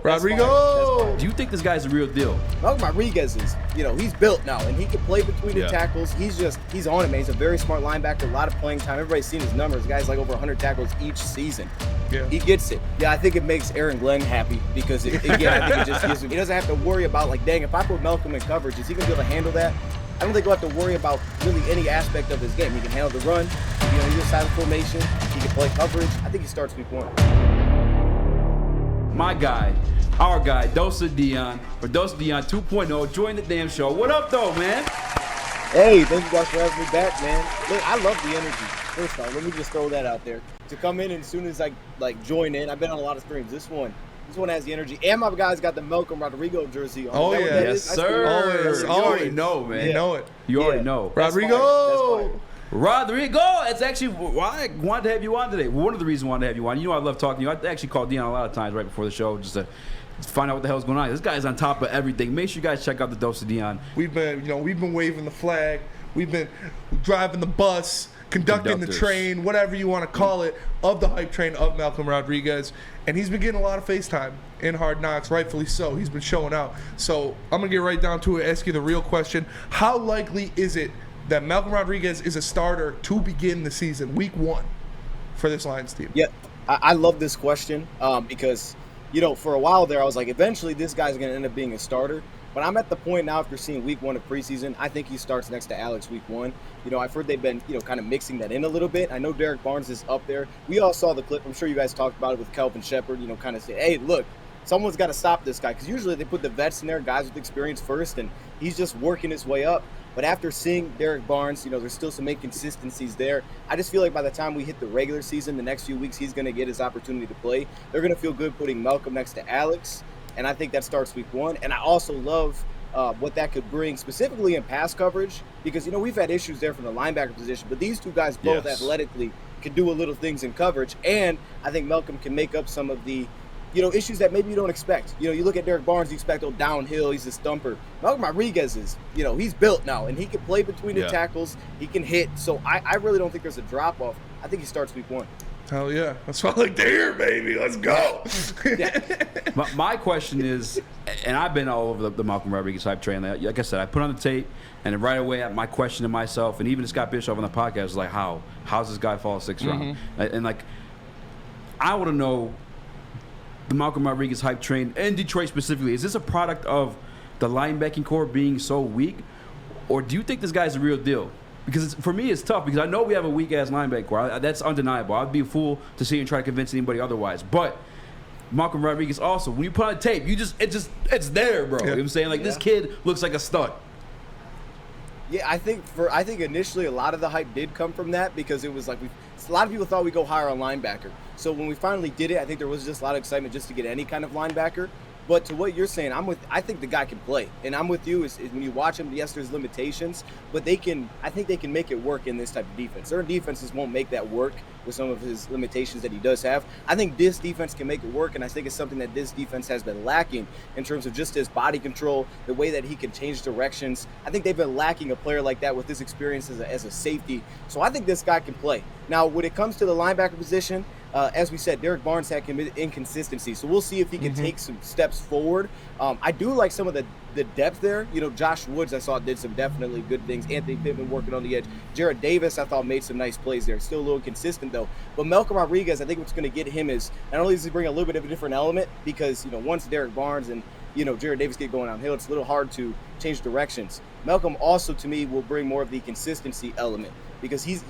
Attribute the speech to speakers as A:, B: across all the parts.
A: Rodrigo!
B: Do you think this guy's a real deal?
C: Malcolm Rodriguez is, he's built now, and he can play between the tackles. He's on it, man. He's a very smart linebacker, a lot of playing time. Everybody's seen his numbers. The guy's like over 100 tackles each season. Yeah. He gets it. Yeah, I think it makes Aaron Glenn happy because, I think it just gives him, he doesn't have to worry about, like, dang, if I put Malcolm in coverage, is he going to be able to handle that? I don't think he'll have to worry about really any aspect of his game. He can handle the run. He's a silent formation. He can play coverage. I think he starts week 1.
B: My guy, our guy, Dose of Dion, or Dose of Dion 2.0, join the damn show. What up, though, man?
C: Hey, thank you guys for having me back, man. Look, I love the energy. First off, let me just throw that out there. To come in and as soon as I join in, I've been on a lot of streams. This one has the energy. And my guys got the Malcolm Rodrigo jersey on.
A: Oh, yeah.
B: Yes, sir. You already know, man.
A: You know it.
B: You already know.
A: Rodrigo!
B: Rodrigo, it's actually why I wanted to have you on today. One of the reasons I wanted to have you on. I love talking to you. I actually called Dion a lot of times right before the show just to find out what the hell's going on. This guy's on top of everything. Make sure you guys check out the Dose of Dion.
A: We've been waving the flag. We've been driving the bus, conducting the train, whatever you want to call it, of the hype train of Malcolm Rodriguez. And he's been getting a lot of FaceTime in Hard Knocks, rightfully so. He's been showing out. So I'm going to get right down to it, ask you the real question. How likely is it that Malcolm Rodriguez is a starter to begin the season, week 1, for this Lions team?
C: Yeah, I love this question because, for a while there, I was like, eventually this guy's going to end up being a starter. But I'm at the point now after seeing week 1 of preseason, I think he starts next to Alex week 1. I've heard they've been, kind of mixing that in a little bit. I know Derek Barnes is up there. We all saw the clip. I'm sure you guys talked about it with Kelvin Shepard, kind of say, hey, look, someone's got to stop this guy. Because usually they put the vets in there, guys with experience first, and he's just working his way up. But after seeing Derek Barnes, there's still some inconsistencies there. I just feel like by the time we hit the regular season, the next few weeks, he's going to get his opportunity to play. They're going to feel good putting Malcolm next to Alex, and I think that starts week 1. And I also love what that could bring specifically in pass coverage because, we've had issues there from the linebacker position, but these two guys both athletically can do a little things in coverage, and I think Malcolm can make up some of the issues that maybe you don't expect. You look at Derek Barnes, you expect, downhill, he's a stumper. Malcolm Rodriguez is, he's built now, and he can play between the tackles. He can hit. So I really don't think there's a drop-off. I think he starts week 1.
A: Hell yeah. That's what I like to hear, baby. Let's go.
B: My question is, and I've been all over the Malcolm Rodriguez hype train. Like I said, I put on the tape, and then right away, my question to myself, and even Scott Bischoff on the podcast was like, how's this guy fall 6th round? And I want to know the Malcolm Rodriguez hype train, and Detroit specifically, is this a product of the linebacking core being so weak, or do you think this guy's a real deal? Because for me, it's tough because I know we have a weak-ass linebacker core. That's undeniable. I'd be a fool to sit and try to convince anybody otherwise. But Malcolm Rodriguez also, when you put on a tape, it's there, bro. You know what I'm saying? This kid looks like a stud.
C: Yeah, I think initially a lot of the hype did come from that because it was like a lot of people thought we'd go higher on linebacker. So when we finally did it, I think there was just a lot of excitement just to get any kind of linebacker. But to what you're saying, I think the guy can play, and I'm with you. Is when you watch him, yes, there's limitations, but I think they can make it work in this type of defense. Certain defenses won't make that work with some of his limitations that he does have. I think this defense can make it work, and I think it's something that this defense has been lacking in terms of just his body control, the way that he can change directions. I think they've been lacking a player like that with his experience as a safety. So I think this guy can play. Now, when it comes to the linebacker position, as we said, Derek Barnes had inconsistency, so we'll see if he can take some steps forward. I do like some of the depth there. Josh Woods, I saw, did some definitely good things. Anthony Pittman working on the edge. Jared Davis, I thought, made some nice plays there. Still a little consistent, though. But Malcolm Rodriguez, I think what's going to get him is not only does he bring a little bit of a different element because, once Derek Barnes and, Jared Davis get going downhill, it's a little hard to change directions. Malcolm also, to me, will bring more of the consistency element. Because he's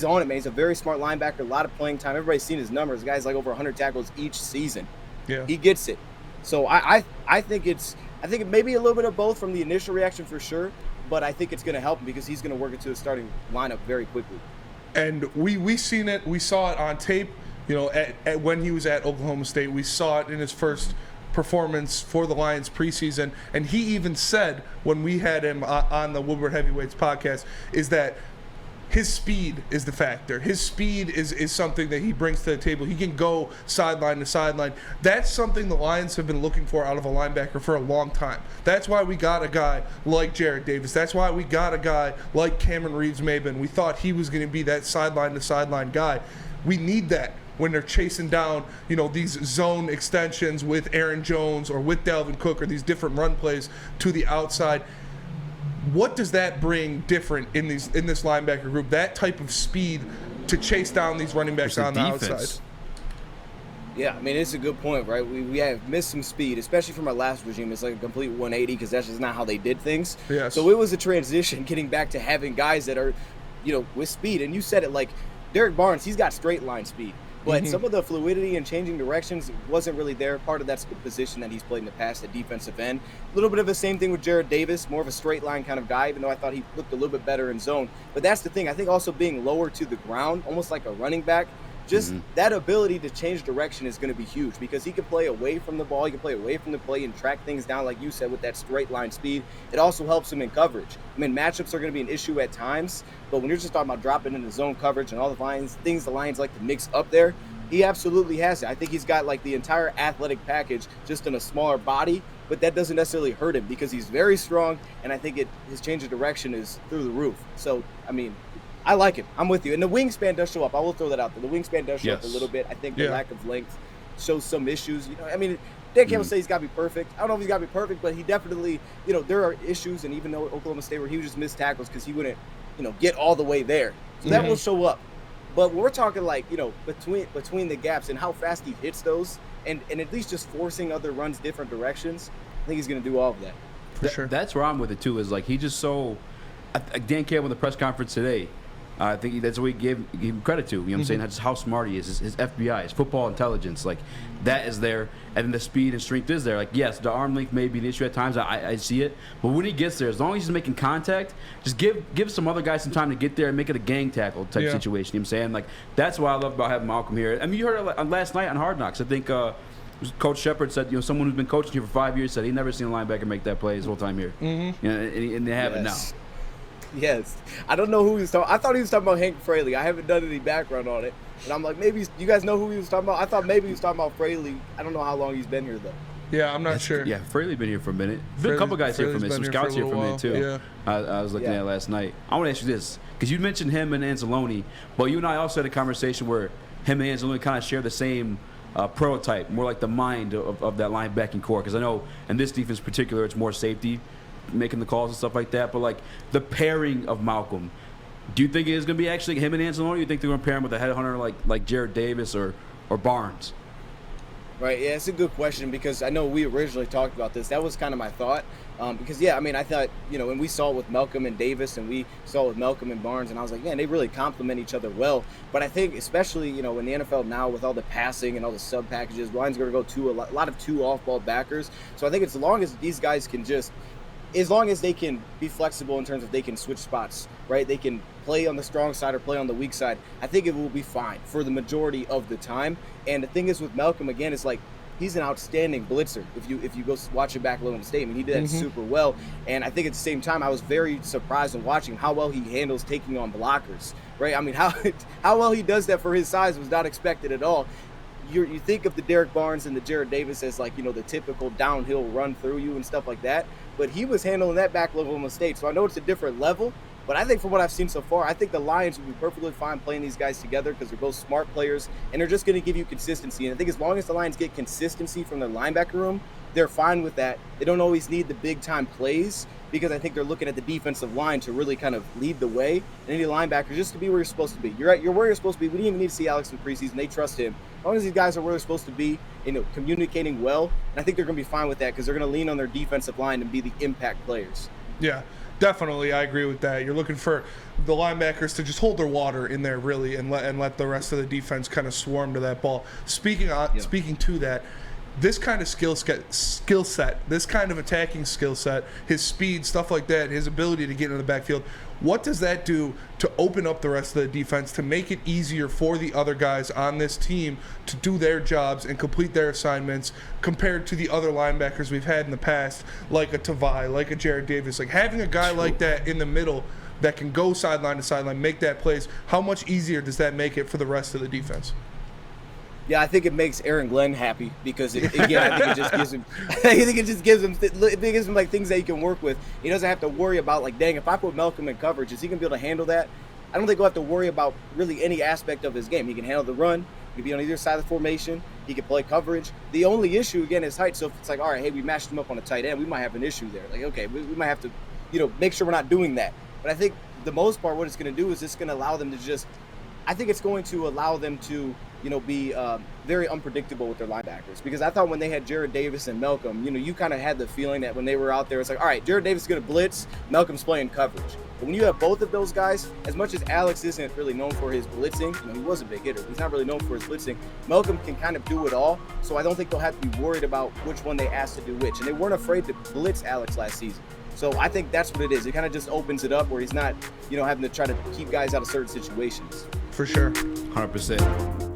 C: on it, man. He's a very smart linebacker, a lot of playing time. Everybody's seen his numbers. The guy's like over 100 tackles each season. Yeah. He gets it. So I think it may be a little bit of both from the initial reaction for sure, but I think it's going to help him because he's going to work into the starting lineup very quickly.
A: And we seen it. We saw it on tape, at when he was at Oklahoma State. We saw it in his first performance for the Lions preseason. And he even said when we had him on the Woodward Heavyweights podcast is that his speed is the factor. His speed is something that he brings to the table. He can go sideline to sideline. That's something the Lions have been looking for out of a linebacker for a long time. That's why we got a guy like Jared Davis. That's why we got a guy like Cameron Reeves-Maybin. We thought he was going to be that sideline to sideline guy. We need that when they're chasing down, these zone extensions with Aaron Jones or with Dalvin Cook or these different run plays to the outside. What does that bring different in this linebacker group? That type of speed to chase down these running backs on the outside.
C: Yeah, I mean, it's a good point, right? We have missed some speed, especially from our last regime. It's like a complete 180 because that's just not how they did things.
A: Yes.
C: So it was a transition getting back to having guys that are, with speed. And you said it, like Derek Barnes, he's got straight line speed. But some of the fluidity and changing directions wasn't really there. Part of that's the position that he's played in the past at defensive end. A little bit of the same thing with Jared Davis, more of a straight line kind of guy, even though I thought he looked a little bit better in zone. But that's the thing. I think also being lower to the ground, almost like a running back, just that ability to change direction is going to be huge because he can play away from the ball. He can play away from the play and track things down, like you said, with that straight line speed. It also helps him in coverage. I mean, matchups are going to be an issue at times, but when you're just talking about dropping into zone coverage and all the things the Lions like to mix up there, he absolutely has it. I think he's got like the entire athletic package just in a smaller body, but that doesn't necessarily hurt him because he's very strong, and I think his change of direction is through the roof. So, I mean, I like it. I'm with you. And the wingspan does show up. I will throw that out there. The wingspan does show up a little bit. I think the lack of length shows some issues. I mean, Dan Campbell say he's got to be perfect. I don't know if he's got to be perfect, but he definitely, there are issues. And even though Oklahoma State, where he would just miss tackles because he wouldn't, get all the way there. So that will show up. But when we're talking like, between the gaps and how fast he hits those and at least just forcing other runs different directions, I think he's going to do all of that.
A: For sure.
B: That's where I'm with it, too, is like he just so – Dan Campbell in the press conference today – I think that's what we gave him credit to. You know what I'm saying? Just how smart he is. His FBI, his football intelligence, like that is there, and then the speed and strength is there. Like yes, the arm length may be an issue at times. I see it, but when he gets there, as long as he's making contact, just give some other guys some time to get there and make it a gang tackle type situation. You know what I'm saying? Like that's what I love about having Malcolm here. I mean, you heard it last night on Hard Knocks. I think Coach Shepard said, someone who's been coaching here for 5 years said he never seen a linebacker make that play his whole time here. And they have it now.
C: Yes. I don't know who he was talking. I thought he was talking about Hank Fraley. I haven't done any background on it. And I'm like, maybe you guys know who he was talking about? I thought maybe he was talking about Fraley. I don't know how long he's been here, though.
A: Yeah, I'm not sure.
B: Yeah, Fraley's been here for a minute. Been a couple guys here for a minute. Some scouts here for a minute, too.
A: Yeah.
B: I was looking at it last night. I want to ask you this, because you mentioned him and Anzalone, but you and I also had a conversation where him and Anzalone kind of share the same prototype, more like the mind of that linebacking core. Because I know in this defense in particular, it's more safety, making the calls and stuff like that. But like the pairing of Malcolm, do you think it is going to be actually him and Anzalone, or do you think they're going to pair him with a headhunter like Jared Davis or Barnes?
C: Right, yeah, it's a good question because I know we originally talked about this. That was kind of my thought. Because, I mean, I thought, and we saw it with Malcolm and Davis, and we saw it with Malcolm and Barnes, and I was like, man, they really complement each other well. But I think especially, in the NFL now with all the passing and all the sub packages, Lions going to go to a lot of two off-ball backers. So I think as long as these guys can as long as they can be flexible in terms of they can switch spots, right? They can play on the strong side or play on the weak side. I think it will be fine for the majority of the time. And the thing is with Malcolm, again, it's like he's an outstanding blitzer. If you go watch it back a little in the statement, he did that super well. And I think at the same time, I was very surprised in watching how well he handles taking on blockers, right? I mean, how well he does that for his size was not expected at all. You think of the Derek Barnes and the Jared Davis as like, the typical downhill run through you and stuff like that. But he was handling that back level of mistake. So I know it's a different level. But I think from what I've seen so far, I think the Lions would be perfectly fine playing these guys together because they're both smart players and they're just going to give you consistency. And I think as long as the Lions get consistency from their linebacker room, they're fine with that. They don't always need the big-time plays because I think they're looking at the defensive line to really kind of lead the way. And any linebacker just to be where you're supposed to be. You're where you're supposed to be. We didn't even need to see Alex in preseason. They trust him. As long as these guys are where they're supposed to be, communicating well, and I think they're going to be fine with that because they're going to lean on their defensive line and be the impact players.
A: Yeah. Definitely, I agree with that. You're looking for the linebackers to just hold their water in there, really, and let the rest of the defense kind of swarm to that ball. Speaking to that, this kind of skill set, this kind of attacking skill set, his speed, stuff like that, his ability to get into the backfield, what does that do to open up the rest of the defense, to make it easier for the other guys on this team to do their jobs and complete their assignments compared to the other linebackers we've had in the past, like a Tavai, like a Jared Davis? Like having a guy like that in the middle that can go sideline to sideline, make that plays, how much easier does that make it for the rest of the defense?
C: Yeah, I think it makes Aaron Glenn happy because, I think it just gives him. I think it just gives him like things that he can work with. He doesn't have to worry about like, dang, if I put Malcolm in coverage, is he gonna be able to handle that? I don't think he'll have to worry about really any aspect of his game. He can handle the run, He can be on either side of the formation. He can play coverage. The only issue, again, is height. So if it's like, all right, hey, we matched him up on a tight end, we might have an issue there. Like, okay, we might have to, make sure we're not doing that. But I think the most part, what it's going to do is it's going to allow them to just, I think it's going to allow them to, be very unpredictable with their linebackers. Because I thought when they had Jared Davis and Malcolm, you kind of had the feeling that when they were out there, it's like, all right, Jared Davis is going to blitz, Malcolm's playing coverage. But when you have both of those guys, as much as Alex isn't really known for his blitzing, he was a big hitter, but he's not really known for his blitzing, Malcolm can kind of do it all. So I don't think they'll have to be worried about which one they asked to do which. And they weren't afraid to blitz Alex last season. So I think that's what it is. It kind of just opens it up where he's not, having to try to keep guys out of certain situations.
A: For sure.
B: 100%.